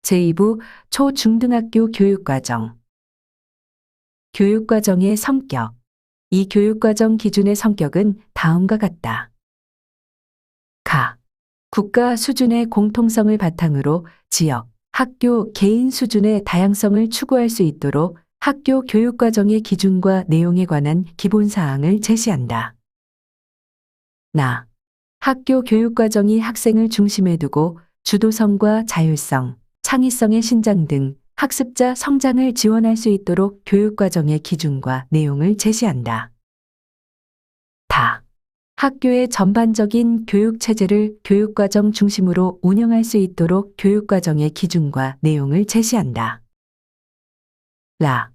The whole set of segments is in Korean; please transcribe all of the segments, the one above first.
제2부 초중등학교 교육과정. 교육과정의 성격. 이 교육과정 기준의 성격은 다음과 같다. 가. 국가 수준의 공통성을 바탕으로 지역, 학교, 개인 수준의 다양성을 추구할 수 있도록 학교 교육과정의 기준과 내용에 관한 기본사항을 제시한다. 나. 학교 교육과정이 학생을 중심에 두고 주도성과 자율성, 창의성의 신장 등 학습자 성장을 지원할 수 있도록 교육과정의 기준과 내용을 제시한다. 다. 학교의 전반적인 교육체제를 교육과정 중심으로 운영할 수 있도록 교육과정의 기준과 내용을 제시한다. 라.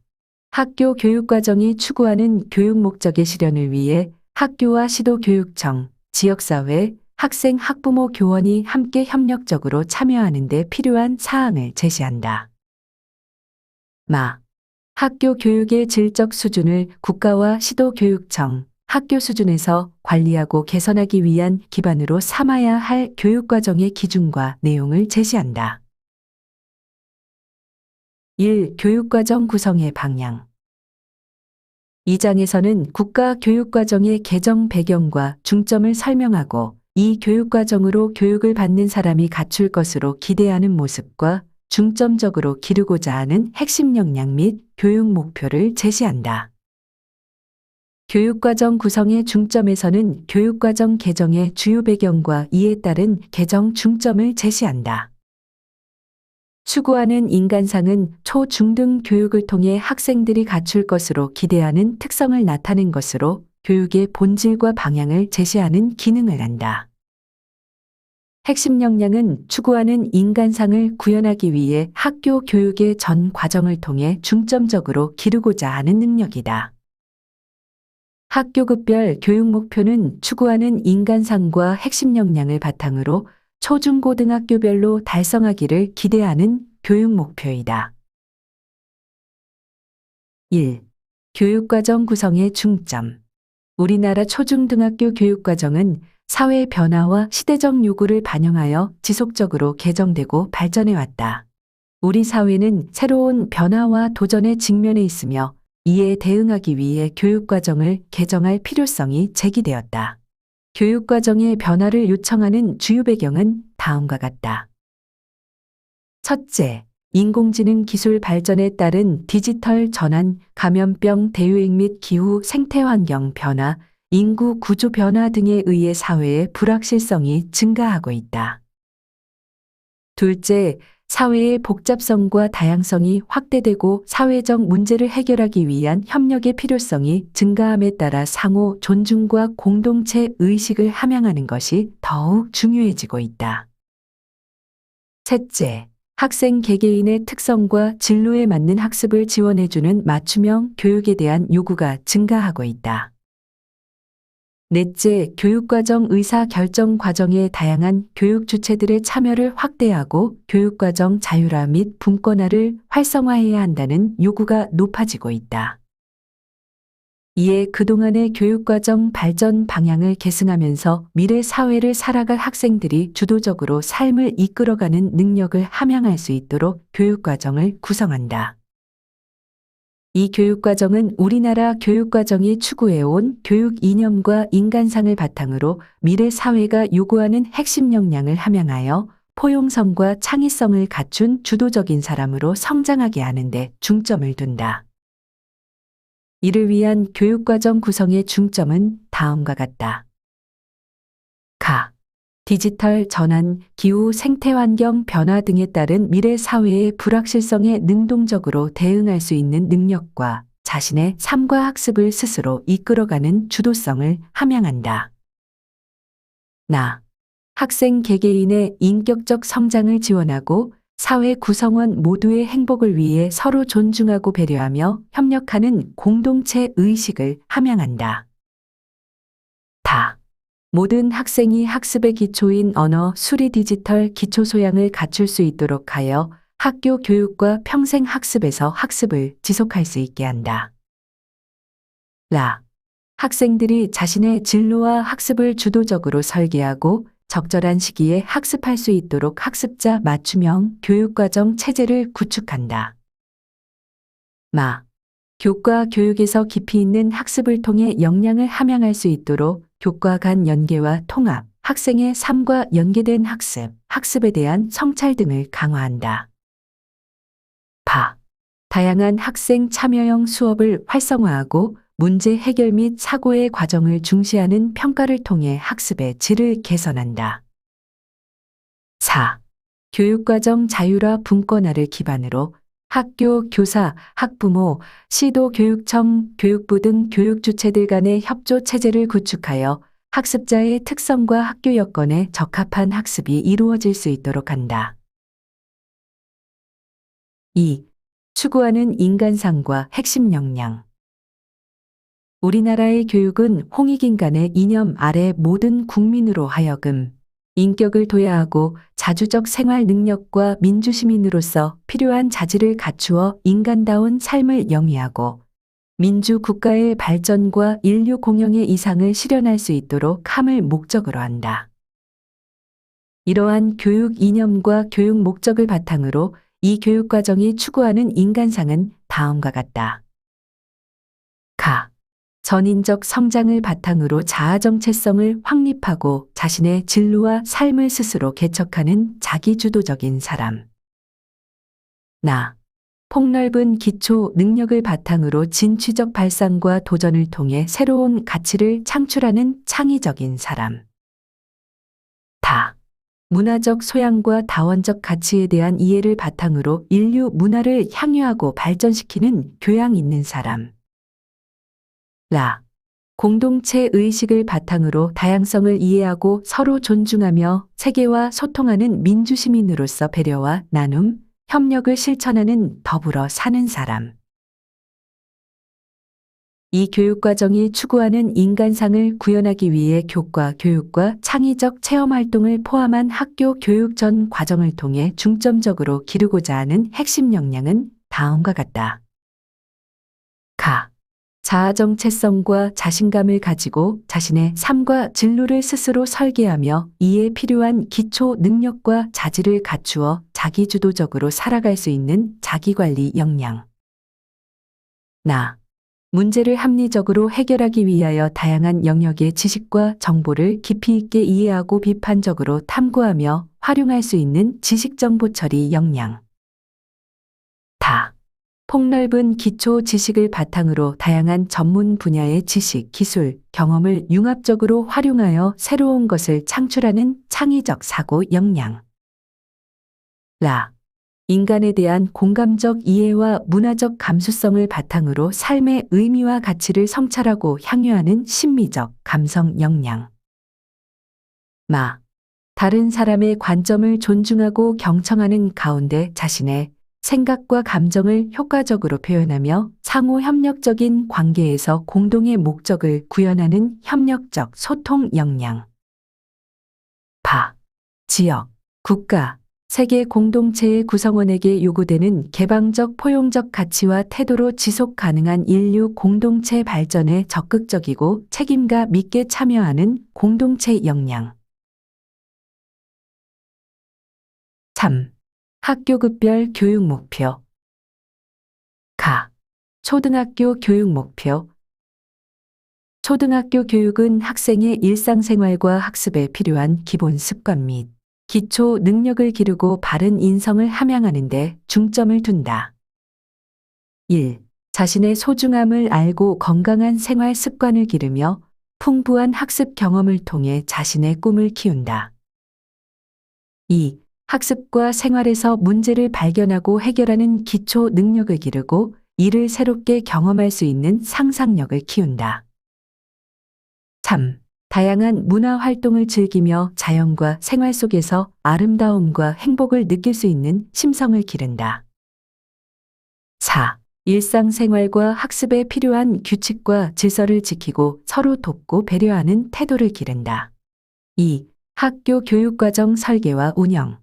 학교 교육과정이 추구하는 교육 목적의 실현을 위해 학교와 시도교육청, 지역사회, 학생, 학부모, 교원이 함께 협력적으로 참여하는 데 필요한 사항을 제시한다. 마. 학교 교육의 질적 수준을 국가와 시도교육청, 학교 수준에서 관리하고 개선하기 위한 기반으로 삼아야 할 교육과정의 기준과 내용을 제시한다. 1. 교육과정 구성의 방향. 이 장에서는 국가 교육과정의 개정 배경과 중점을 설명하고 이 교육과정으로 교육을 받는 사람이 갖출 것으로 기대하는 모습과 중점적으로 기르고자 하는 핵심 역량 및 교육 목표를 제시한다. 교육과정 구성의 중점에서는 교육과정 개정의 주요 배경과 이에 따른 개정 중점을 제시한다. 추구하는 인간상은 초중등 교육을 통해 학생들이 갖출 것으로 기대하는 특성을 나타낸 것으로 교육의 본질과 방향을 제시하는 기능을 한다. 핵심 역량은 추구하는 인간상을 구현하기 위해 학교 교육의 전 과정을 통해 중점적으로 기르고자 하는 능력이다. 학교급별 교육 목표는 추구하는 인간상과 핵심 역량을 바탕으로 초중고등학교별로 달성하기를 기대하는 교육 목표이다. 1. 교육과정 구성의 중점. 우리나라 초중등학교 교육과정은 사회 변화와 시대적 요구를 반영하여 지속적으로 개정되고 발전해왔다. 우리 사회는 새로운 변화와 도전에 직면해 있으며 이에 대응하기 위해 교육과정을 개정할 필요성이 제기되었다. 교육과정의 변화를 요청하는 주요 배경은 다음과 같다. 첫째, 인공지능 기술 발전에 따른 디지털 전환, 감염병 대유행 및 기후 생태환경 변화, 인구 구조 변화 등에 의해 사회의 불확실성이 증가하고 있다. 둘째, 사회의 복잡성과 다양성이 확대되고 사회적 문제를 해결하기 위한 협력의 필요성이 증가함에 따라 상호 존중과 공동체 의식을 함양하는 것이 더욱 중요해지고 있다. 셋째, 학생 개개인의 특성과 진로에 맞는 학습을 지원해주는 맞춤형 교육에 대한 요구가 증가하고 있다. 넷째, 교육과정 의사결정 과정의 다양한 교육 주체들의 참여를 확대하고 교육과정 자율화 및 분권화를 활성화해야 한다는 요구가 높아지고 있다. 이에 그동안의 교육과정 발전 방향을 계승하면서 미래 사회를 살아갈 학생들이 주도적으로 삶을 이끌어가는 능력을 함양할 수 있도록 교육과정을 구성한다. 이 교육과정은 우리나라 교육과정이 추구해온 교육 이념과 인간상을 바탕으로 미래 사회가 요구하는 핵심 역량을 함양하여 포용성과 창의성을 갖춘 주도적인 사람으로 성장하게 하는 데 중점을 둔다. 이를 위한 교육과정 구성의 중점은 다음과 같다. 가. 디지털 전환, 기후 생태환경 변화 등에 따른 미래 사회의 불확실성에 능동적으로 대응할 수 있는 능력과 자신의 삶과 학습을 스스로 이끌어가는 주도성을 함양한다. 나. 학생 개개인의 인격적 성장을 지원하고 사회 구성원 모두의 행복을 위해 서로 존중하고 배려하며 협력하는 공동체 의식을 함양한다. 다. 모든 학생이 학습의 기초인 언어, 수리 디지털 기초 소양을 갖출 수 있도록 하여 학교 교육과 평생 학습에서 학습을 지속할 수 있게 한다. 라. 학생들이 자신의 진로와 학습을 주도적으로 설계하고 적절한 시기에 학습할 수 있도록 학습자 맞춤형 교육과정 체제를 구축한다. 교과 교육에서 깊이 있는 학습을 통해 역량을 함양할 수 있도록 교과 간 연계와 통합, 학생의 삶과 연계된 학습, 학습에 대한 성찰 등을 강화한다. 다양한 학생 참여형 수업을 활성화하고 문제 해결 및 사고의 과정을 중시하는 평가를 통해 학습의 질을 개선한다. 4. 교육과정 자율화 분권화를 기반으로 학교, 교사, 학부모, 시도교육청, 교육부 등 교육주체들 간의 협조 체제를 구축하여 학습자의 특성과 학교 여건에 적합한 학습이 이루어질 수 있도록 한다. 2. 추구하는 인간상과 핵심 역량. 우리나라의 교육은 홍익인간의 이념 아래 모든 국민으로 하여금 인격을 도야하고 자주적 생활 능력과 민주시민으로서 필요한 자질을 갖추어 인간다운 삶을 영위하고 민주국가의 발전과 인류 공영의 이상을 실현할 수 있도록 함을 목적으로 한다. 이러한 교육 이념과 교육 목적을 바탕으로 이 교육과정이 추구하는 인간상은 다음과 같다. 전인적 성장을 바탕으로 자아 정체성을 확립하고 자신의 진로와 삶을 스스로 개척하는 자기주도적인 사람. 폭넓은 기초 능력을 바탕으로 진취적 발상과 도전을 통해 새로운 가치를 창출하는 창의적인 사람. 문화적 소양과 다원적 가치에 대한 이해를 바탕으로 인류 문화를 향유하고 발전시키는 교양 있는 사람. 공동체 의식을 바탕으로 다양성을 이해하고 서로 존중하며 세계와 소통하는 민주시민으로서 배려와 나눔, 협력을 실천하는 더불어 사는 사람. 이 교육과정이 추구하는 인간상을 구현하기 위해 교과, 교육과 창의적 체험활동을 포함한 학교 교육 전 과정을 통해 중점적으로 기르고자 하는 핵심 역량은 다음과 같다. 자아 정체성과 자신감을 가지고 자신의 삶과 진로를 스스로 설계하며 이에 필요한 기초 능력과 자질을 갖추어 자기주도적으로 살아갈 수 있는 자기관리 역량. 문제를 합리적으로 해결하기 위하여 다양한 영역의 지식과 정보를 깊이 있게 이해하고 비판적으로 탐구하며 활용할 수 있는 지식정보 처리 역량. 폭넓은 기초 지식을 바탕으로 다양한 전문 분야의 지식, 기술, 경험을 융합적으로 활용하여 새로운 것을 창출하는 창의적 사고 역량. 인간에 대한 공감적 이해와 문화적 감수성을 바탕으로 삶의 의미와 가치를 성찰하고 향유하는 심미적 감성 역량. 다른 사람의 관점을 존중하고 경청하는 가운데 자신의 생각과 감정을 효과적으로 표현하며 상호 협력적인 관계에서 공동의 목적을 구현하는 협력적 소통 역량. 지역, 국가, 세계 공동체의 구성원에게 요구되는 개방적 포용적 가치와 태도로 지속 가능한 인류 공동체 발전에 적극적이고 책임감 있게 참여하는 공동체 역량. 3. 학교급별 교육 목표. 초등학교 교육 목표. 초등학교 교육은 학생의 일상생활과 학습에 필요한 기본 습관 및 기초 능력을 기르고 바른 인성을 함양하는 데 중점을 둔다. 1. 자신의 소중함을 알고 건강한 생활 습관을 기르며 풍부한 학습 경험을 통해 자신의 꿈을 키운다. 2. 학습과 생활에서 문제를 발견하고 해결하는 기초 능력을 기르고 이를 새롭게 경험할 수 있는 상상력을 키운다. 3. 다양한 문화 활동을 즐기며 자연과 생활 속에서 아름다움과 행복을 느낄 수 있는 심성을 기른다. 4. 일상생활과 학습에 필요한 규칙과 질서를 지키고 서로 돕고 배려하는 태도를 기른다. 2. 학교 교육과정 설계와 운영.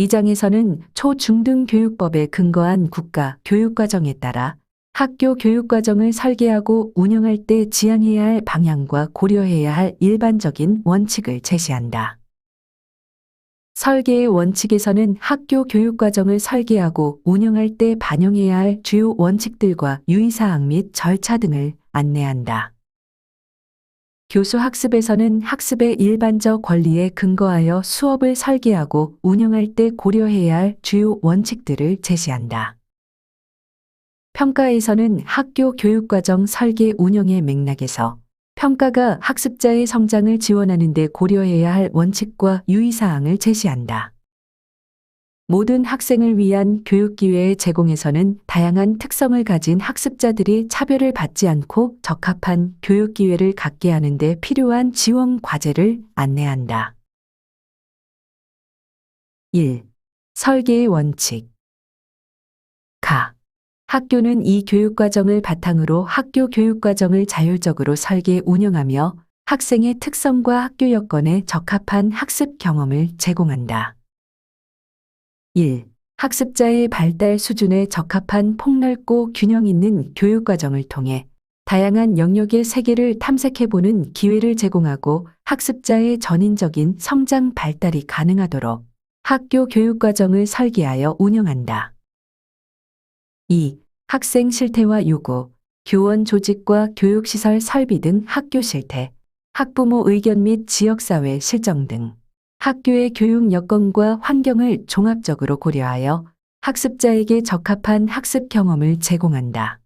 이 장에서는 초중등교육법에 근거한 국가 교육과정에 따라 학교 교육과정을 설계하고 운영할 때 지향해야 할 방향과 고려해야 할 일반적인 원칙을 제시한다. 설계의 원칙에서는 학교 교육과정을 설계하고 운영할 때 반영해야 할 주요 원칙들과 유의사항 및 절차 등을 안내한다. 교수 학습에서는 학습의 일반적 권리에 근거하여 수업을 설계하고 운영할 때 고려해야 할 주요 원칙들을 제시한다. 평가에서는 학교 교육과정 설계 운영의 맥락에서 평가가 학습자의 성장을 지원하는 데 고려해야 할 원칙과 유의사항을 제시한다. 모든 학생을 위한 교육 기회의 제공에서는 다양한 특성을 가진 학습자들이 차별을 받지 않고 적합한 교육 기회를 갖게 하는 데 필요한 지원 과제를 안내한다. 1. 설계의 원칙. 학교는 이 교육과정을 바탕으로 학교 교육과정을 자율적으로 설계 운영하며 학생의 특성과 학교 여건에 적합한 학습 경험을 제공한다. 1. 학습자의 발달 수준에 적합한 폭넓고 균형 있는 교육과정을 통해 다양한 영역의 세계를 탐색해보는 기회를 제공하고 학습자의 전인적인 성장 발달이 가능하도록 학교 교육과정을 설계하여 운영한다. 2. 학생 실태와 요구, 교원 조직과 교육시설 설비 등 학교 실태, 학부모 의견 및 지역사회 실정 등 학교의 교육 여건과 환경을 종합적으로 고려하여 학습자에게 적합한 학습 경험을 제공한다.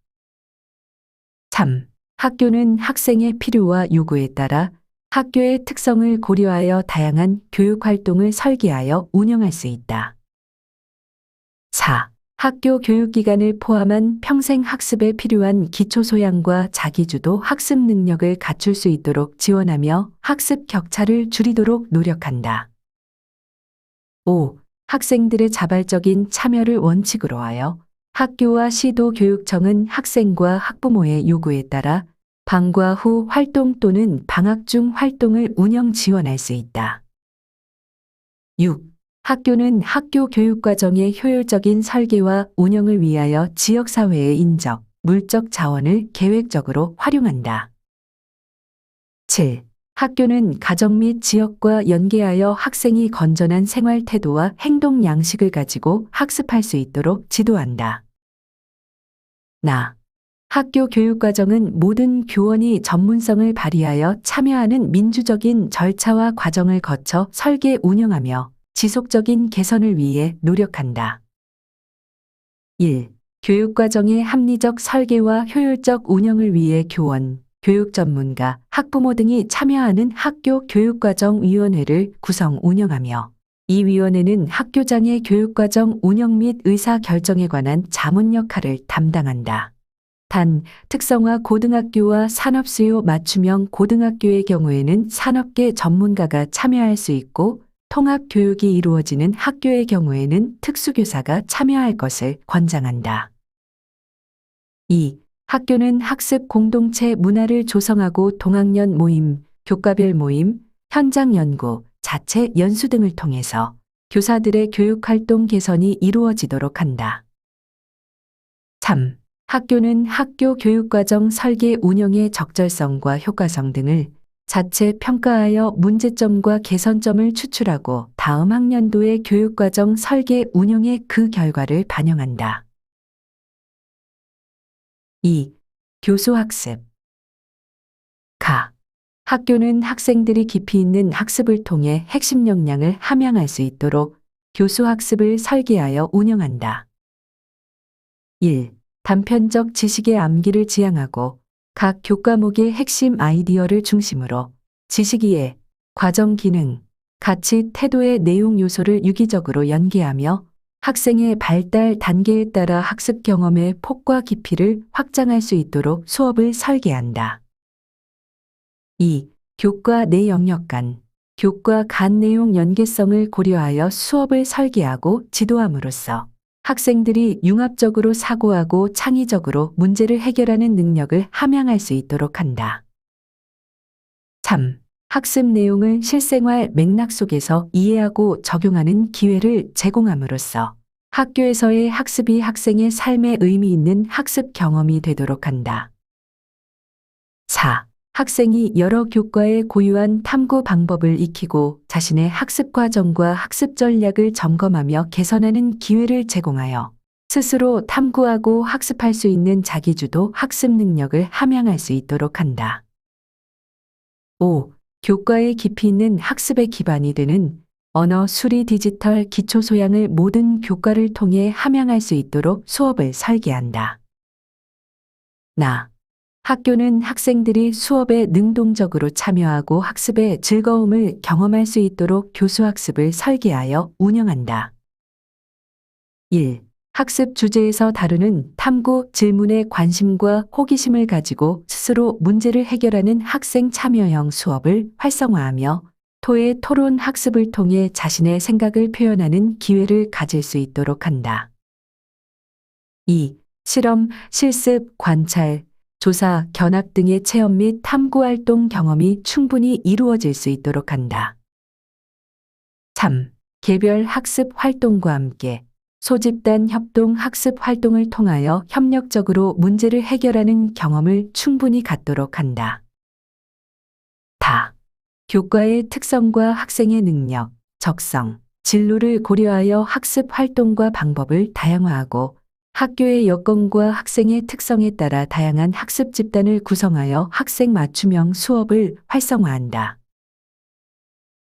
3. 학교는 학생의 필요와 요구에 따라 학교의 특성을 고려하여 다양한 교육 활동을 설계하여 운영할 수 있다. 4. 학교 교육기간을 포함한 평생 학습에 필요한 기초소양과 자기주도 학습 능력을 갖출 수 있도록 지원하며 학습 격차를 줄이도록 노력한다. 5. 학생들의 자발적인 참여를 원칙으로 하여 학교와 시도교육청은 학생과 학부모의 요구에 따라 방과 후 활동 또는 방학 중 활동을 운영 지원할 수 있다. 6. 학교는 학교 교육과정의 효율적인 설계와 운영을 위하여 지역사회의 인적, 물적 자원을 계획적으로 활용한다. 7. 학교는 가정 및 지역과 연계하여 학생이 건전한 생활 태도와 행동 양식을 가지고 학습할 수 있도록 지도한다. 학교 교육과정은 모든 교원이 전문성을 발휘하여 참여하는 민주적인 절차와 과정을 거쳐 설계 운영하며 지속적인 개선을 위해 노력한다. 1. 교육과정의 합리적 설계와 효율적 운영을 위해 교원, 교육 전문가, 학부모 등이 참여하는 학교 교육과정위원회를 구성 운영하며 이 위원회는 학교장의 교육과정 운영 및 의사 결정에 관한 자문 역할을 담당한다. 단, 특성화 고등학교와 산업수요 맞춤형 고등학교의 경우에는 산업계 전문가가 참여할 수 있고 통합 교육이 이루어지는 학교의 경우에는 특수교사가 참여할 것을 권장한다. 2. 학교는 학습 공동체 문화를 조성하고 동학년 모임, 교과별 모임, 현장 연구, 자체 연수 등을 통해서 교사들의 교육활동 개선이 이루어지도록 한다. 3. 학교는 학교 교육과정 설계 운영의 적절성과 효과성 등을 자체 평가하여 문제점과 개선점을 추출하고 다음 학년도의 교육과정 설계 운영의 그 결과를 반영한다. 2. 교수 학습. 학교는 학생들이 깊이 있는 학습을 통해 핵심 역량을 함양할 수 있도록 교수 학습을 설계하여 운영한다. 1. 단편적 지식의 암기를 지향하고 각 교과목의 핵심 아이디어를 중심으로 지식 이해, 과정 기능, 가치, 태도의 내용 요소를 유기적으로 연계하며 학생의 발달 단계에 따라 학습 경험의 폭과 깊이를 확장할 수 있도록 수업을 설계한다. 2. 교과 내 영역 간, 교과 간 내용 연계성을 고려하여 수업을 설계하고 지도함으로써 학생들이 융합적으로 사고하고 창의적으로 문제를 해결하는 능력을 함양할 수 있도록 한다. 3. 학습 내용을 실생활 맥락 속에서 이해하고 적용하는 기회를 제공함으로써 학교에서의 학습이 학생의 삶에 의미 있는 학습 경험이 되도록 한다. 4. 학생이 여러 교과의 고유한 탐구 방법을 익히고 자신의 학습 과정과 학습 전략을 점검하며 개선하는 기회를 제공하여 스스로 탐구하고 학습할 수 있는 자기주도 학습 능력을 함양할 수 있도록 한다. 5. 교과에 깊이 있는 학습의 기반이 되는 언어 수리 디지털 기초 소양을 모든 교과를 통해 함양할 수 있도록 수업을 설계한다. 학교는 학생들이 수업에 능동적으로 참여하고 학습의 즐거움을 경험할 수 있도록 교수학습을 설계하여 운영한다. 1. 학습 주제에서 다루는 탐구 질문에 관심과 호기심을 가지고 스스로 문제를 해결하는 학생 참여형 수업을 활성화하며 토의 토론 학습을 통해 자신의 생각을 표현하는 기회를 가질 수 있도록 한다. 2. 실험, 실습, 관찰, 조사, 견학 등의 체험 및 탐구 활동 경험이 충분히 이루어질 수 있도록 한다. 3. 개별 학습 활동과 함께 소집단 협동 학습 활동을 통하여 협력적으로 문제를 해결하는 경험을 충분히 갖도록 한다. 교과의 특성과 학생의 능력, 적성, 진로를 고려하여 학습 활동과 방법을 다양화하고 학교의 여건과 학생의 특성에 따라 다양한 학습 집단을 구성하여 학생 맞춤형 수업을 활성화한다.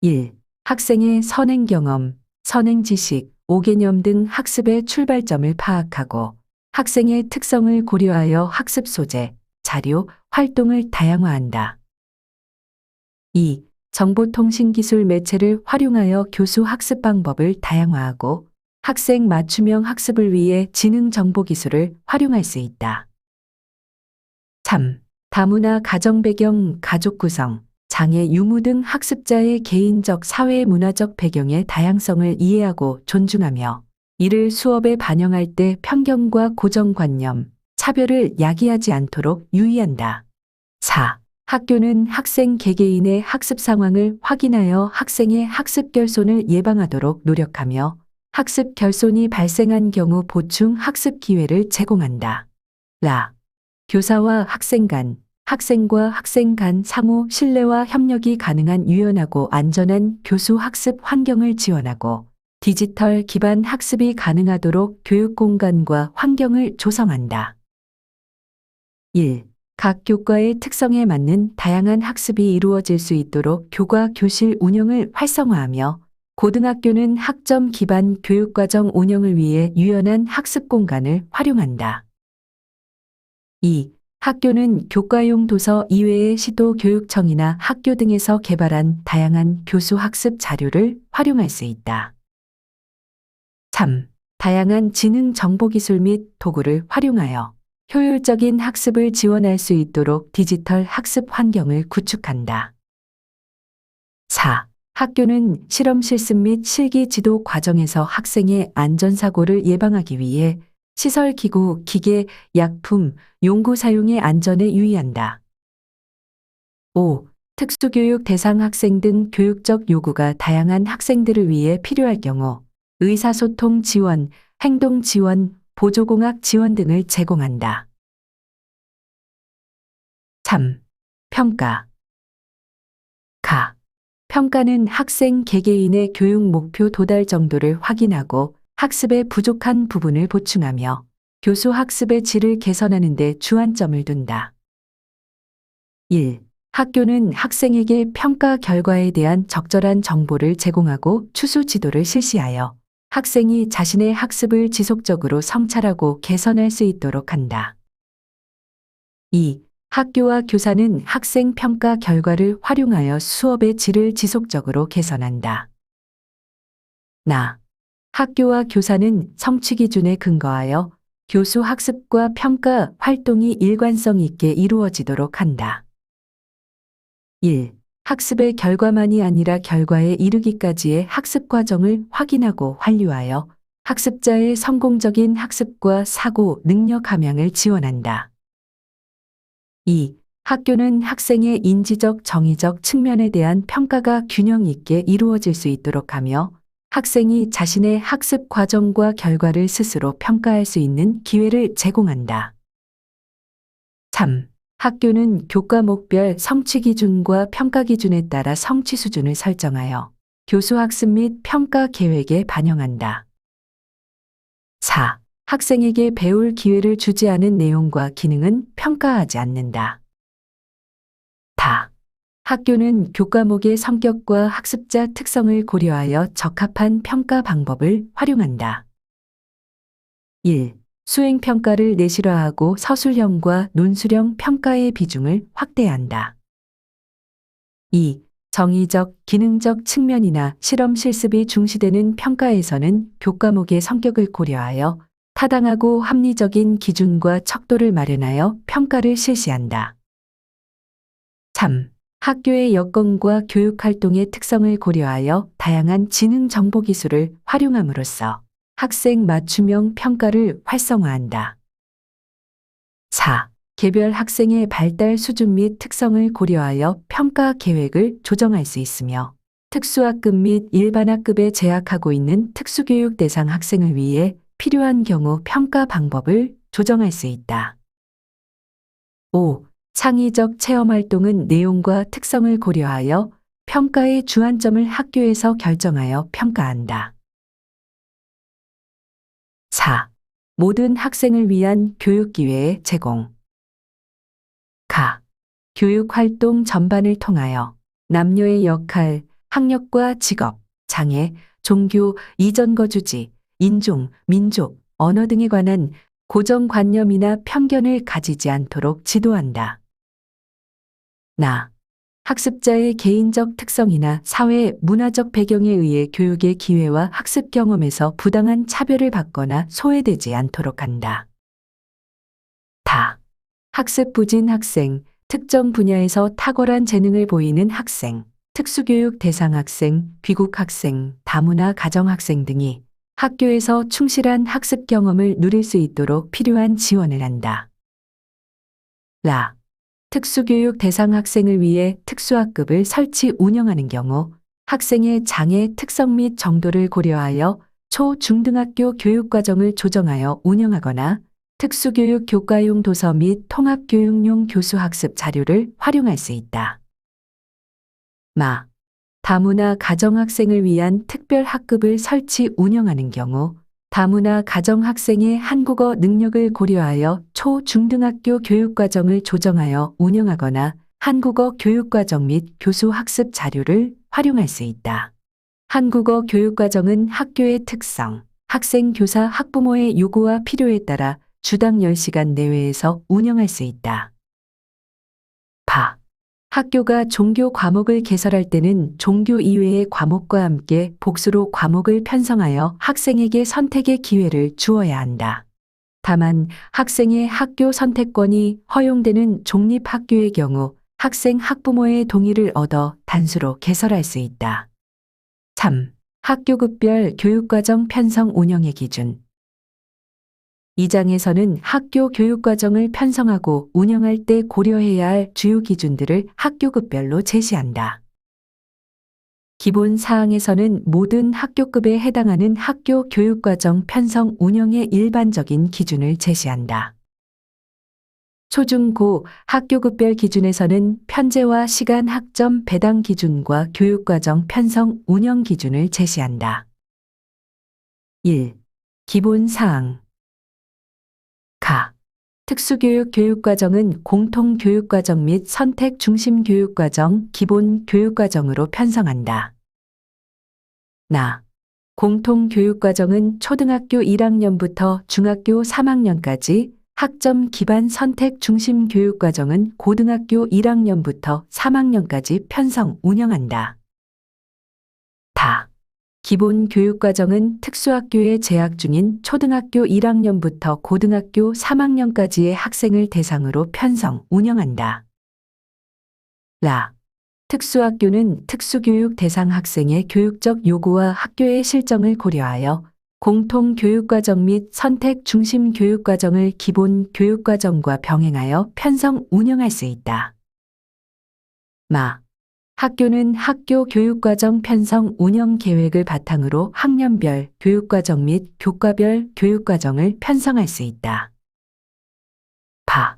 1. 학생의 선행 경험, 선행 지식, 5개념 등 학습의 출발점을 파악하고 학생의 특성을 고려하여 학습 소재, 자료, 활동을 다양화한다. 2. 정보통신기술 매체를 활용하여 교수 학습 방법을 다양화하고 학생 맞춤형 학습을 위해 지능정보기술을 활용할 수 있다. 3. 다문화 가정 배경, 가족 구성, 장애 유무 등 학습자의 개인적 사회 문화적 배경의 다양성을 이해하고 존중하며 이를 수업에 반영할 때 편견과 고정관념, 차별을 야기하지 않도록 유의한다. 4. 학교는 학생 개개인의 학습 상황을 확인하여 학생의 학습 결손을 예방하도록 노력하며 학습 결손이 발생한 경우 보충 학습 기회를 제공한다. 교사와 학생 간, 학생과 학생 간 상호 신뢰와 협력이 가능한 유연하고 안전한 교수 학습 환경을 지원하고 디지털 기반 학습이 가능하도록 교육 공간과 환경을 조성한다. 1. 각 교과의 특성에 맞는 다양한 학습이 이루어질 수 있도록 교과 교실 운영을 활성화하며 고등학교는 학점 기반 교육과정 운영을 위해 유연한 학습 공간을 활용한다. 2. 학교는 교과용 도서 이외의 시도교육청이나 학교 등에서 개발한 다양한 교수 학습 자료를 활용할 수 있다. 3. 다양한 지능 정보기술 및 도구를 활용하여 효율적인 학습을 지원할 수 있도록 디지털 학습 환경을 구축한다. 4. 학교는 실험 실습 및 실기 지도 과정에서 학생의 안전사고를 예방하기 위해 시설 기구, 기계, 약품, 용구 사용의 안전에 유의한다. 5. 특수교육 대상 학생 등 교육적 요구가 다양한 학생들을 위해 필요할 경우 의사소통 지원, 행동 지원, 보조공학 지원 등을 제공한다. 3. 평가. 평가는 학생 개개인의 교육 목표 도달 정도를 확인하고 학습에 부족한 부분을 보충하며 교수 학습의 질을 개선하는 데 주안점을 둔다. 1. 학교는 학생에게 평가 결과에 대한 적절한 정보를 제공하고 추수 지도를 실시하여 학생이 자신의 학습을 지속적으로 성찰하고 개선할 수 있도록 한다. 2. 학교와 교사는 학생 평가 결과를 활용하여 수업의 질을 지속적으로 개선한다. 학교와 교사는 성취 기준에 근거하여 교수 학습과 평가 활동이 일관성 있게 이루어지도록 한다. 1. 학습의 결과만이 아니라 결과에 이르기까지의 학습 과정을 확인하고 환류하여 학습자의 성공적인 학습과 사고, 능력 함양을 지원한다. 2. 학교는 학생의 인지적, 정의적 측면에 대한 평가가 균형 있게 이루어질 수 있도록 하며 학생이 자신의 학습 과정과 결과를 스스로 평가할 수 있는 기회를 제공한다. 3. 학교는 교과목별 성취 기준과 평가 기준에 따라 성취 수준을 설정하여 교수 학습 및 평가 계획에 반영한다. 4. 학생에게 배울 기회를 주지 않은 내용과 기능은 평가하지 않는다. 다. 학교는 교과목의 성격과 학습자 특성을 고려하여 적합한 평가 방법을 활용한다. 1. 수행평가를 내실화하고 서술형과 논술형 평가의 비중을 확대한다. 2. 정의적, 기능적 측면이나 실험 실습이 중시되는 평가에서는 교과목의 성격을 고려하여 타당하고 합리적인 기준과 척도를 마련하여 평가를 실시한다. 3. 학교의 여건과 교육활동의 특성을 고려하여 다양한 지능 정보 기술을 활용함으로써 학생 맞춤형 평가를 활성화한다. 4. 개별 학생의 발달 수준 및 특성을 고려하여 평가 계획을 조정할 수 있으며 특수학급 및 일반학급에 재학하고 있는 특수교육 대상 학생을 위해 필요한 경우 평가 방법을 조정할 수 있다. 5. 창의적 체험 활동은 내용과 특성을 고려하여 평가의 주안점을 학교에서 결정하여 평가한다. 4. 모든 학생을 위한 교육 기회의 제공. 가. 교육 활동 전반을 통하여 남녀의 역할, 학력과 직업, 장애, 종교, 이전 거주지, 인종, 민족, 언어 등에 관한 고정관념이나 편견을 가지지 않도록 지도한다. 나. 학습자의 개인적 특성이나 사회 문화적 배경에 의해 교육의 기회와 학습 경험에서 부당한 차별을 받거나 소외되지 않도록 한다. 다. 학습 부진 학생, 특정 분야에서 탁월한 재능을 보이는 학생, 특수교육 대상 학생, 귀국 학생, 다문화 가정 학생 등이 학교에서 충실한 학습 경험을 누릴 수 있도록 필요한 지원을 한다. 라. 특수교육 대상 학생을 위해 특수학급을 설치 운영하는 경우 학생의 장애 특성 및 정도를 고려하여 초, 중등학교 교육과정을 조정하여 운영하거나 특수교육 교과용 도서 및 통합교육용 교수학습 자료를 활용할 수 있다. 마. 다문화 가정학생을 위한 특별학급을 설치 운영하는 경우 다문화 가정학생의 한국어 능력을 고려하여 초, 중등학교 교육과정을 조정하여 운영하거나 한국어 교육과정 및 교수학습 자료를 활용할 수 있다. 한국어 교육과정은 학교의 특성, 학생, 교사, 학부모의 요구와 필요에 따라 주당 10시간 내외에서 운영할 수 있다. 바. 학교가 종교 과목을 개설할 때는 종교 이외의 과목과 함께 복수로 과목을 편성하여 학생에게 선택의 기회를 주어야 한다. 다만 학생의 학교 선택권이 허용되는 종립학교의 경우 학생 학부모의 동의를 얻어 단수로 개설할 수 있다. 3. 학교급별 교육과정 편성 운영의 기준. 이 장에서는 학교 교육과정을 편성하고 운영할 때 고려해야 할 주요 기준들을 학교급별로 제시한다. 기본 사항에서는 모든 학교급에 해당하는 학교 교육과정 편성 운영의 일반적인 기준을 제시한다. 초중고 학교급별 기준에서는 편제와 시간 학점 배당 기준과 교육과정 편성 운영 기준을 제시한다. 1. 기본 사항. 가. 특수교육 교육과정은 공통교육과정 및 선택중심교육과정, 기본교육과정으로 편성한다. 나. 공통교육과정은 초등학교 1학년부터 중학교 3학년까지, 학점 기반 선택중심교육과정은 고등학교 1학년부터 3학년까지 편성 운영한다. 다. 기본 교육과정은 특수학교에 재학 중인 초등학교 1학년부터 고등학교 3학년까지의 학생을 대상으로 편성, 운영한다. 라. 특수학교는 특수교육 대상 학생의 교육적 요구와 학교의 실정을 고려하여 공통교육과정 및 선택중심교육과정을 기본 교육과정과 병행하여 편성, 운영할 수 있다. 마. 학교는 학교 교육과정 편성 운영 계획을 바탕으로 학년별 교육과정 및 교과별 교육과정을 편성할 수 있다. 바.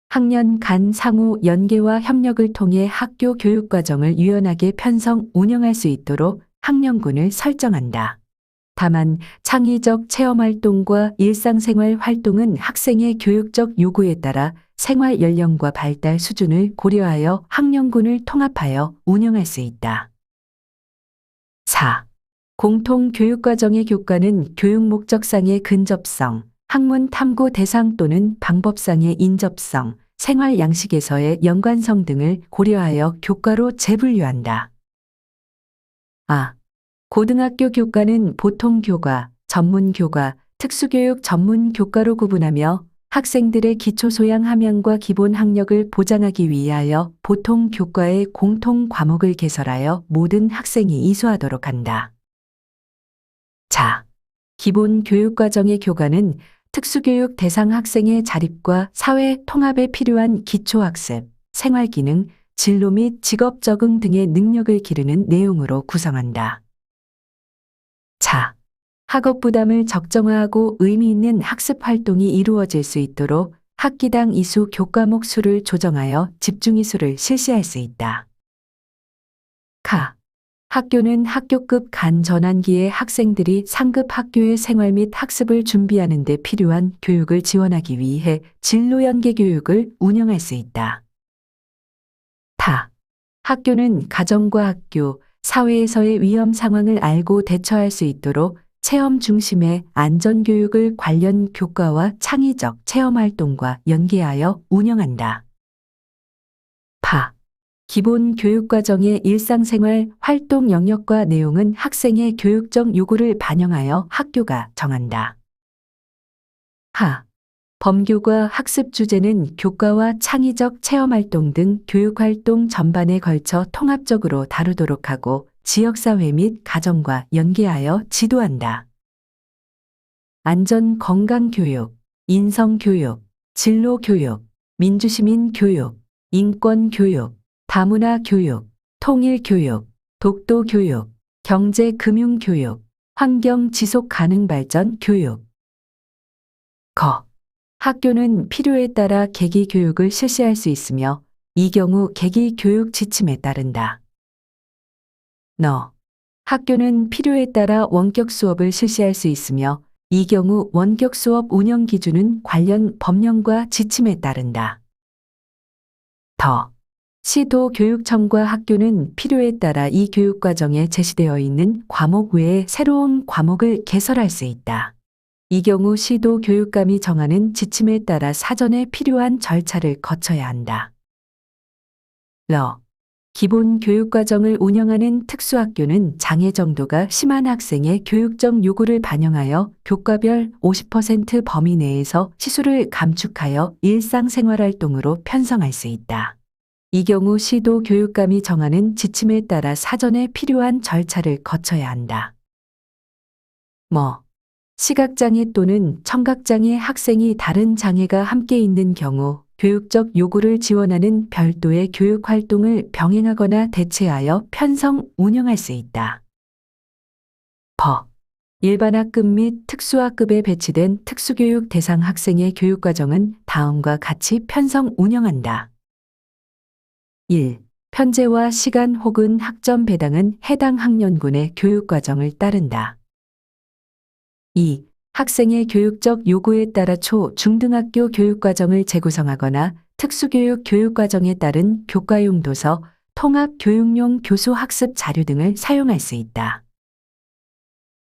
학년 간 상호 연계와 협력을 통해 학교 교육과정을 유연하게 편성 운영할 수 있도록 학년군을 설정한다. 다만 창의적 체험활동과 일상생활 활동은 학생의 교육적 요구에 따라 생활 연령과 발달 수준을 고려하여 학년군을 통합하여 운영할 수 있다. 4. 공통교육과정의 교과는 교육 목적상의 근접성, 학문 탐구 대상 또는 방법상의 인접성, 생활 양식에서의 연관성 등을 고려하여 교과로 재분류한다. 아. 고등학교 교과는 보통 교과, 전문 교과, 특수교육 전문 교과로 구분하며 학생들의 기초소양 함양과 기본 학력을 보장하기 위하여 보통 교과의 공통 과목을 개설하여 모든 학생이 이수하도록 한다. 자, 기본 교육과정의 교과는 특수교육 대상 학생의 자립과 사회 통합에 필요한 기초학습, 생활기능, 진로 및 직업 적응 등의 능력을 기르는 내용으로 구성한다. 자, 학업 부담을 적정화하고 의미 있는 학습 활동이 이루어질 수 있도록 학기당 이수 교과목 수를 조정하여 집중 이수를 실시할 수 있다. 가. 학교는 학교급 간 전환기에 학생들이 상급 학교의 생활 및 학습을 준비하는 데 필요한 교육을 지원하기 위해 진로 연계 교육을 운영할 수 있다. 타. 학교는 가정과 학교, 사회에서의 위험 상황을 알고 대처할 수 있도록 체험 중심의 안전교육을 관련 교과와 창의적 체험활동과 연계하여 운영한다. 파. 기본 교육과정의 일상생활 활동 영역과 내용은 학생의 교육적 요구를 반영하여 학교가 정한다. 하. 범교과 학습 주제는 교과와 창의적 체험활동 등 교육활동 전반에 걸쳐 통합적으로 다루도록 하고 지역사회 및 가정과 연계하여 지도한다. 안전 건강교육, 인성교육, 진로교육, 민주시민교육, 인권교육, 다문화교육, 통일교육, 독도교육, 경제금융교육, 환경지속가능발전 교육. 거. 학교는 필요에 따라 계기 교육을 실시할 수 있으며 이 경우 계기 교육 지침에 따른다. 너. 학교는 필요에 따라 원격 수업을 실시할 수 있으며 이 경우 원격 수업 운영 기준은 관련 법령과 지침에 따른다. 더. 시도교육청과 학교는 필요에 따라 이 교육과정에 제시되어 있는 과목 외에 새로운 과목을 개설할 수 있다. 이 경우 시도 교육감이 정하는 지침에 따라 사전에 필요한 절차를 거쳐야 한다. 러. 기본 교육과정을 운영하는 특수학교는 장애 정도가 심한 학생의 교육적 요구를 반영하여 교과별 50% 범위 내에서 시수를 감축하여 일상생활활동으로 편성할 수 있다. 이 경우 시도 교육감이 정하는 지침에 따라 사전에 필요한 절차를 거쳐야 한다. 시각장애 또는 청각장애 학생이 다른 장애가 함께 있는 경우 교육적 요구를 지원하는 별도의 교육활동을 병행하거나 대체하여 편성 운영할 수 있다. 일반학급 및 특수학급에 배치된 특수교육 대상 학생의 교육과정은 다음과 같이 편성 운영한다. 1. 편제와 시간 혹은 학점 배당은 해당 학년군의 교육과정을 따른다. 2. 학생의 교육적 요구에 따라 초, 중등학교 교육과정을 재구성하거나 특수교육 교육과정에 따른 교과용 도서, 통합 교육용 교수 학습 자료 등을 사용할 수 있다.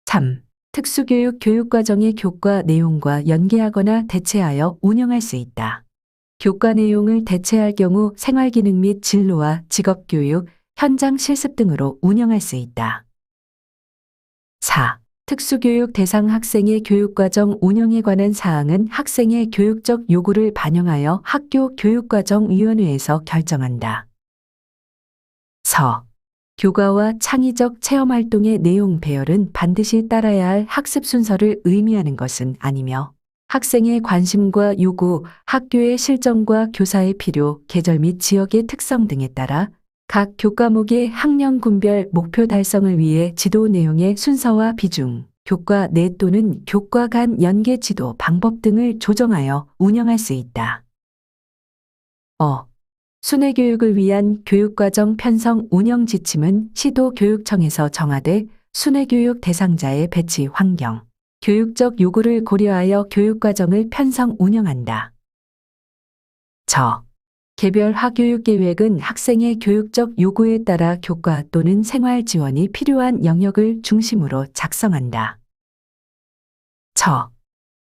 3. 특수교육 교육과정의 교과 내용과 연계하거나 대체하여 운영할 수 있다. 교과 내용을 대체할 경우 생활기능 및 진로와 직업교육, 현장 실습 등으로 운영할 수 있다. 4. 특수교육 대상 학생의 교육과정 운영에 관한 사항은 학생의 교육적 요구를 반영하여 학교 교육과정위원회에서 결정한다. 서. 교과와 창의적 체험활동의 내용 배열은 반드시 따라야 할 학습 순서를 의미하는 것은 아니며 학생의 관심과 요구, 학교의 실정과 교사의 필요, 계절 및 지역의 특성 등에 따라 각 교과목의 학년군별 목표 달성을 위해 지도 내용의 순서와 비중, 교과 내 또는 교과 간 연계 지도 방법 등을 조정하여 운영할 수 있다. 순회교육을 위한 교육과정 편성 운영 지침은 시도교육청에서 정하되 순회교육 대상자의 배치 환경, 교육적 요구를 고려하여 교육과정을 편성 운영한다. 개별 화교육계획은 학생의 교육적 요구에 따라 교과 또는 생활 지원이 필요한 영역을 중심으로 작성한다.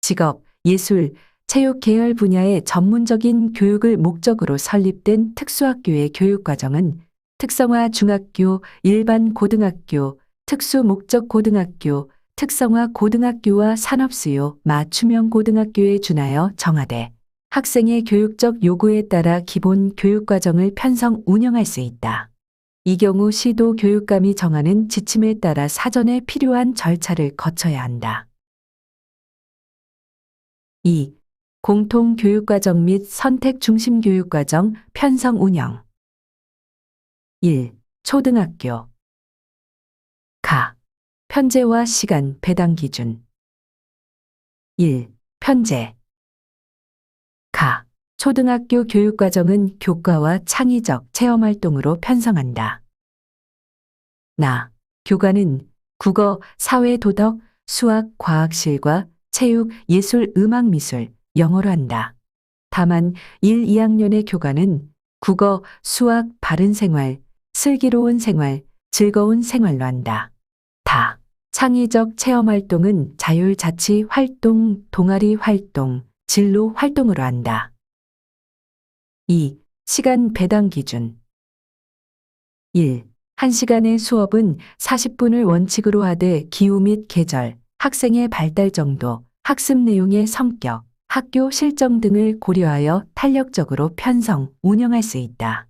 직업, 예술, 체육 계열 분야의 전문적인 교육을 목적으로 설립된 특수학교의 교육과정은 특성화 중학교, 일반 고등학교, 특수목적 고등학교, 특성화 고등학교와 산업수요, 맞춤형 고등학교에 준하여 정하되 학생의 교육적 요구에 따라 기본 교육과정을 편성 운영할 수 있다. 이 경우 시도 교육감이 정하는 지침에 따라 사전에 필요한 절차를 거쳐야 한다. 2. 공통교육과정 및 선택중심교육과정 편성 운영. 1. 초등학교. 편제와 시간 배당 기준. 1. 편제. 초등학교 교육과정은 교과와 창의적 체험활동으로 편성한다. 교과는 국어, 사회, 도덕, 수학, 과학실과 체육, 예술, 음악, 미술, 영어로 한다. 다만 1, 2학년의 교과는 국어, 수학, 바른 생활, 슬기로운 생활, 즐거운 생활로 한다. 창의적 체험활동은 자율자치 활동, 동아리 활동, 진로 활동으로 한다. 2. 시간 배당 기준. 1. 1시간의 수업은 40분을 원칙으로 하되 기후 및 계절, 학생의 발달 정도, 학습 내용의 성격, 학교 실정 등을 고려하여 탄력적으로 편성, 운영할 수 있다.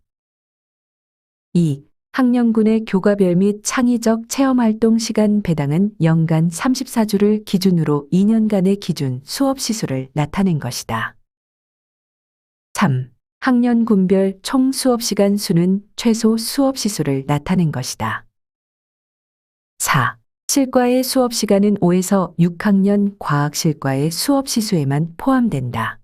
2. 학년군의 교과별 및 창의적 체험활동 시간 배당은 연간 34주를 기준으로 2년간의 기준 수업 시수를 나타낸 것이다. 3. 학년군별 총 수업 시간 수는 최소 수업 시수를 나타낸 것이다. 4. 실과의 수업 시간은 5에서 6학년 과학실과의 수업 시수에만 포함된다.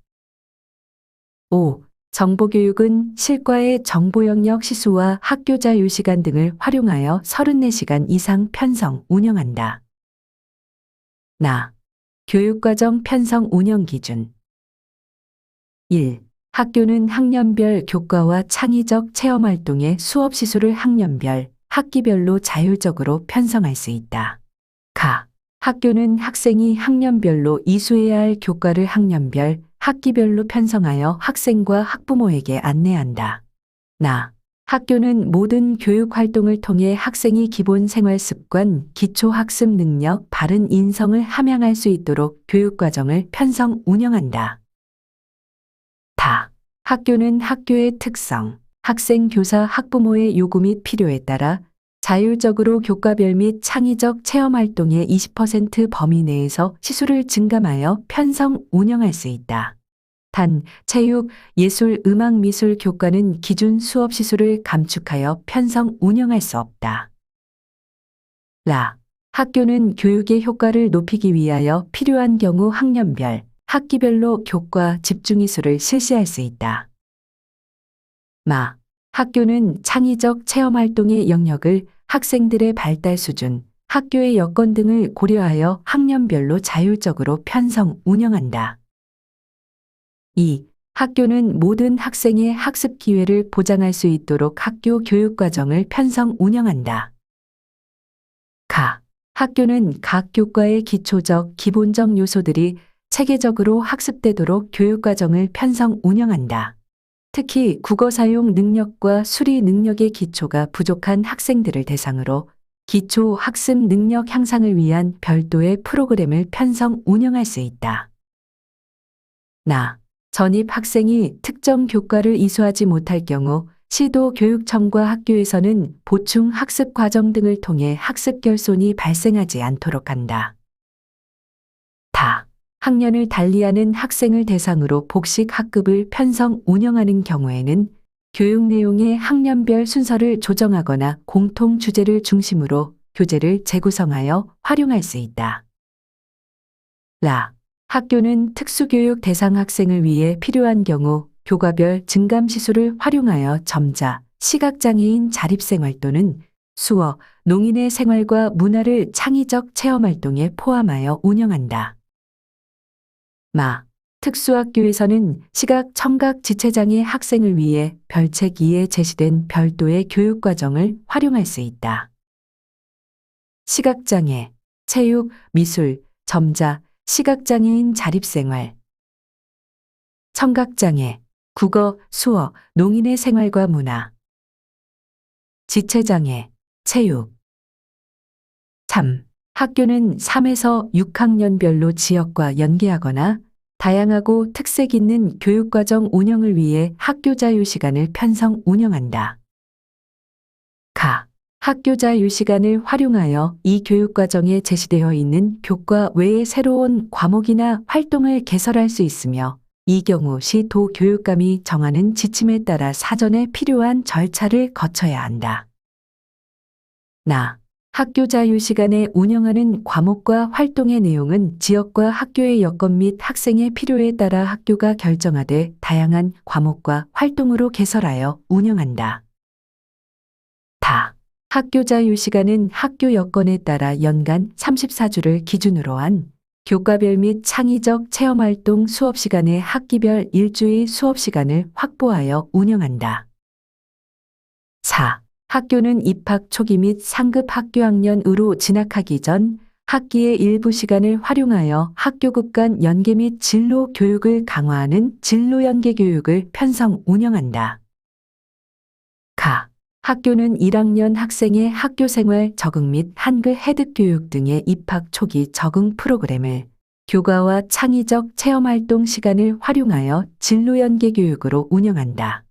5. 정보교육은 실과의 정보 영역 시수와 학교 자유 시간 등을 활용하여 34시간 이상 편성, 운영한다. 교육과정 편성 운영 기준. 1. 학교는 학년별 교과와 창의적 체험활동의 수업 시수를 학년별, 학기별로 자율적으로 편성할 수 있다. 학교는 학생이 학년별로 이수해야 할 교과를 학년별, 학기별로 편성하여 학생과 학부모에게 안내한다. 학교는 모든 교육 활동을 통해 학생이 기본 생활 습관, 기초 학습 능력, 바른 인성을 함양할 수 있도록 교육과정을 편성 운영한다. 학교는 학교의 특성, 학생, 교사, 학부모의 요구 및 필요에 따라 자율적으로 교과별 및 창의적 체험활동의 20% 범위 내에서 시수를 증감하여 편성, 운영할 수 있다. 단, 체육, 예술, 음악, 미술 교과는 기준 수업 시수를 감축하여 편성, 운영할 수 없다. 학교는 교육의 효과를 높이기 위하여 필요한 경우 학년별, 학기별로 교과 집중이수를 실시할 수 있다. 학교는 창의적 체험활동의 영역을 학생들의 발달 수준, 학교의 여건 등을 고려하여 학년별로 자율적으로 편성, 운영한다. 2. 학교는 모든 학생의 학습 기회를 보장할 수 있도록 학교 교육과정을 편성, 운영한다. 학교는 각 교과의 기초적, 기본적 요소들이 체계적으로 학습되도록 교육과정을 편성, 운영한다. 특히 국어 사용 능력과 수리 능력의 기초가 부족한 학생들을 대상으로 기초 학습 능력 향상을 위한 별도의 프로그램을 편성, 운영할 수 있다. 전입 학생이 특정 교과를 이수하지 못할 경우 시도교육청과 학교에서는 보충 학습 과정 등을 통해 학습 결손이 발생하지 않도록 한다. 학년을 달리하는 학생을 대상으로 복식 학급을 편성 운영하는 경우에는 교육 내용의 학년별 순서를 조정하거나 공통 주제를 중심으로 교재를 재구성하여 활용할 수 있다. 학교는 특수교육 대상 학생을 위해 필요한 경우 교과별 증감시술을 활용하여 점자, 시각장애인 자립생활 또는 수어, 농인의 생활과 문화를 창의적 체험활동에 포함하여 운영한다. 특수학교에서는 시각, 청각 지체장애 학생을 위해 별책 2에 제시된 별도의 교육과정을 활용할 수 있다. 시각장애, 체육, 미술, 점자, 시각장애인 자립생활. 청각장애, 국어, 수어, 농인의 생활과 문화. 지체장애, 체육. 학교는 3에서 6학년별로 지역과 연계하거나 다양하고 특색 있는 교육과정 운영을 위해 학교 자유시간을 편성 운영한다. 학교 자유시간을 활용하여 이 교육과정에 제시되어 있는 교과 외의 새로운 과목이나 활동을 개설할 수 있으며 이 경우 시 도교육감이 정하는 지침에 따라 사전에 필요한 절차를 거쳐야 한다. 학교 자유시간에 운영하는 과목과 활동의 내용은 지역과 학교의 여건 및 학생의 필요에 따라 학교가 결정하되 다양한 과목과 활동으로 개설하여 운영한다. 학교 자유시간은 학교 여건에 따라 연간 34주를 기준으로 한 교과별 및 창의적 체험활동 수업시간의 학기별 일주일 수업시간을 확보하여 운영한다. 학교는 입학 초기 및 상급 학교학년으로 진학하기 전 학기의 일부 시간을 활용하여 학교급 간 연계 및 진로 교육을 강화하는 진로 연계 교육을 편성 운영한다. 학교는 1학년 학생의 학교생활 적응 및 한글 해득 교육 등의 입학 초기 적응 프로그램을 교과와 창의적 체험활동 시간을 활용하여 진로 연계 교육으로 운영한다.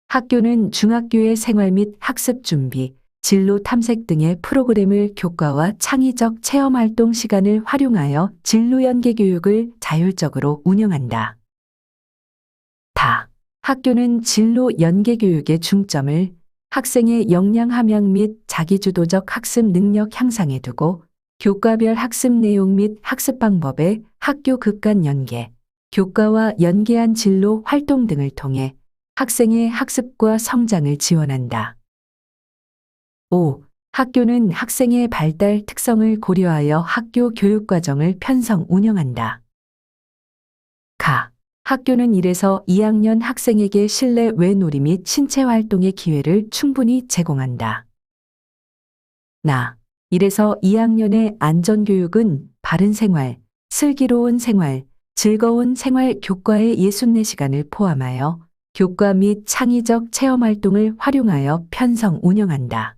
학교는 중학교의 생활 및 학습 준비, 진로 탐색 등의 프로그램을 교과와 창의적 체험활동 시간을 활용하여 진로 연계 교육을 자율적으로 운영한다. 학교는 진로 연계 교육의 중점을 학생의 역량 함양 및 자기주도적 학습 능력 향상에 두고 교과별 학습 내용 및 학습 방법의 학교 급 간 연계, 교과와 연계한 진로 활동 등을 통해 학생의 학습과 성장을 지원한다. 학교는 학생의 발달 특성을 고려하여 학교 교육과정을 편성 운영한다. 학교는 1에서 2학년 학생에게 실내 외놀이 및 신체 활동의 기회를 충분히 제공한다. 1에서 2학년의 안전교육은 바른 생활, 슬기로운 생활, 즐거운 생활 교과의 64시간을 포함하여 교과 및 창의적 체험활동을 활용하여 편성 운영한다.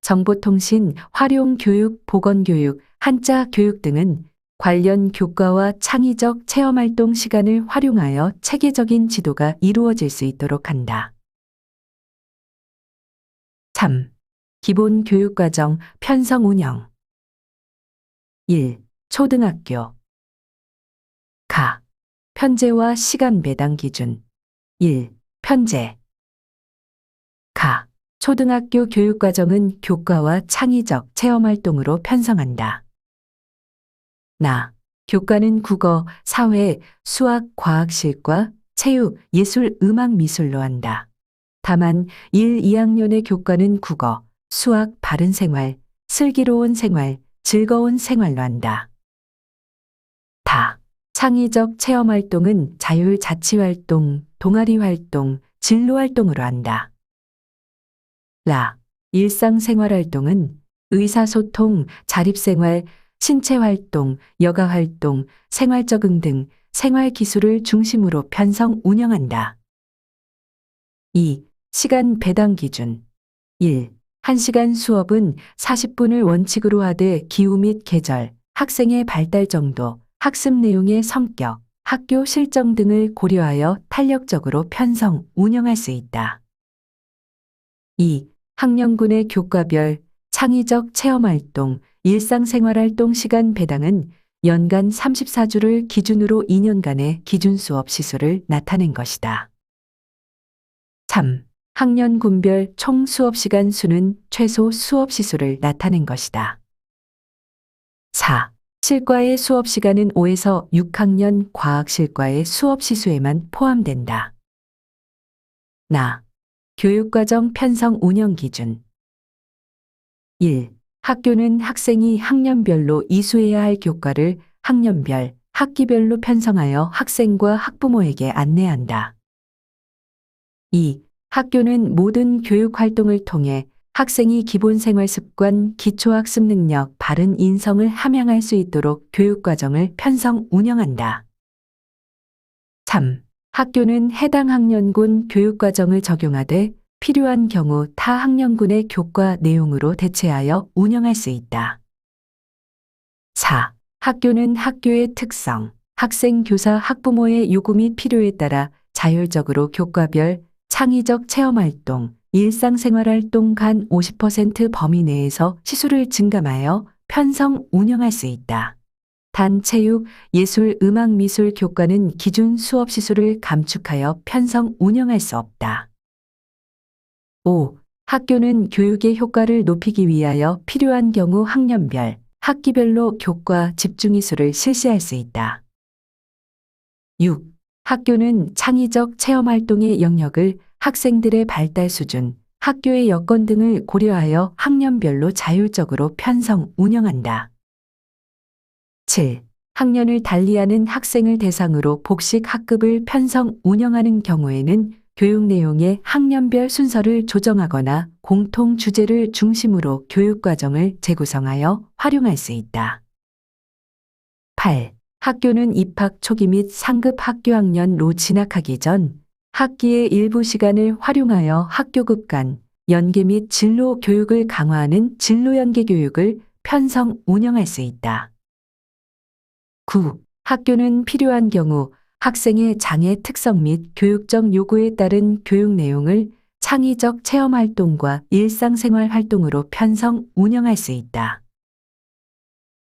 정보통신, 활용교육, 보건교육, 한자교육 등은 관련 교과와 창의적 체험활동 시간을 활용하여 체계적인 지도가 이루어질 수 있도록 한다. 기본 교육과정 편성 운영 1. 초등학교 편제와 시간 배당 기준 1. 편제 초등학교 교육과정은 교과와 창의적 체험활동으로 편성한다. 교과는 국어, 사회, 수학, 과학, 실과, 체육, 예술, 음악, 미술로 한다. 다만 1, 2학년의 교과는 국어, 수학, 바른 생활, 슬기로운 생활, 즐거운 생활로 한다. 창의적 체험활동은 자율자치활동, 동아리활동, 진로활동으로 한다. 일상생활활동은 의사소통, 자립생활, 신체활동, 여가활동, 생활적응 등 생활기술을 중심으로 편성 운영한다. 2. 시간 배당 기준 1. 1시간 수업은 40분을 원칙으로 하되 기후 및 계절, 학생의 발달 정도, 학습 내용의 성격, 학교 실정 등을 고려하여 탄력적으로 편성, 운영할 수 있다. 2. 학년군의 교과별, 창의적 체험활동, 일상생활활동 시간 배당은 연간 34주를 기준으로 2년간의 기준 수업 시수를 나타낸 것이다. 3. 학년 군별 총 수업 시간 수는 최소 수업 시수를 나타낸 것이다. 4. 실과의 수업 시간은 5에서 6학년 과학 실과의 수업 시수에만 포함된다. 나. 교육과정 편성 운영 기준. 1. 학교는 학생이 학년별로 이수해야 할 교과를 학년별, 학기별로 편성하여 학생과 학부모에게 안내한다. 2. 학교는 모든 교육 활동을 통해 학생이 기본 생활 습관, 기초학습 능력, 바른 인성을 함양할 수 있도록 교육과정을 편성 운영한다. 3. 학교는 해당 학년군 교육과정을 적용하되 필요한 경우 타 학년군의 교과 내용으로 대체하여 운영할 수 있다. 4. 학교는 학교의 특성, 학생, 교사, 학부모의 요구 및 필요에 따라 자율적으로 교과별 창의적 체험활동, 일상생활활동 간 50% 범위 내에서 시수를 증감하여 편성 운영할 수 있다. 단 체육, 예술, 음악, 미술 교과는 기준 수업 시수를 감축하여 편성 운영할 수 없다. 5. 학교는 교육의 효과를 높이기 위하여 필요한 경우 학년별, 학기별로 교과 집중이수를 실시할 수 있다. 6. 학교는 창의적 체험활동의 영역을 학생들의 발달 수준, 학교의 여건 등을 고려하여 학년별로 자율적으로 편성 운영한다. 7. 학년을 달리하는 학생을 대상으로 복식 학급을 편성 운영하는 경우에는 교육 내용의 학년별 순서를 조정하거나 공통 주제를 중심으로 교육과정을 재구성하여 활용할 수 있다. 8. 학교는 입학 초기 및 상급 학교 학년로 진학하기 전 학기의 일부 시간을 활용하여 학교급 간 연계 및 진로 교육을 강화하는 진로 연계 교육을 편성 운영할 수 있다. 9. 학교는 필요한 경우 학생의 장애 특성 및 교육적 요구에 따른 교육 내용을 창의적 체험 활동과 일상생활 활동으로 편성 운영할 수 있다.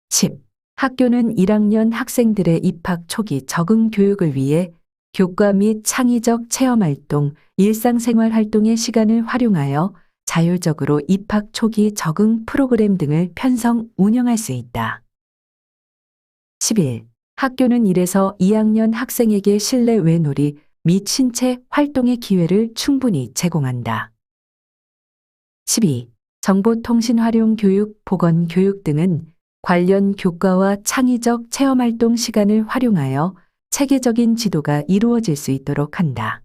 10. 학교는 1학년 학생들의 입학 초기 적응 교육을 위해 교과 및 창의적 체험 활동, 일상생활 활동의 시간을 활용하여 자율적으로 입학 초기 적응 프로그램 등을 편성 운영할 수 있다. 11. 학교는 1에서 2학년 학생에게 실내 외놀이 및 신체 활동의 기회를 충분히 제공한다. 12. 정보통신 활용 교육, 보건 교육 등은 관련 교과와 창의적 체험활동 시간을 활용하여 체계적인 지도가 이루어질 수 있도록 한다.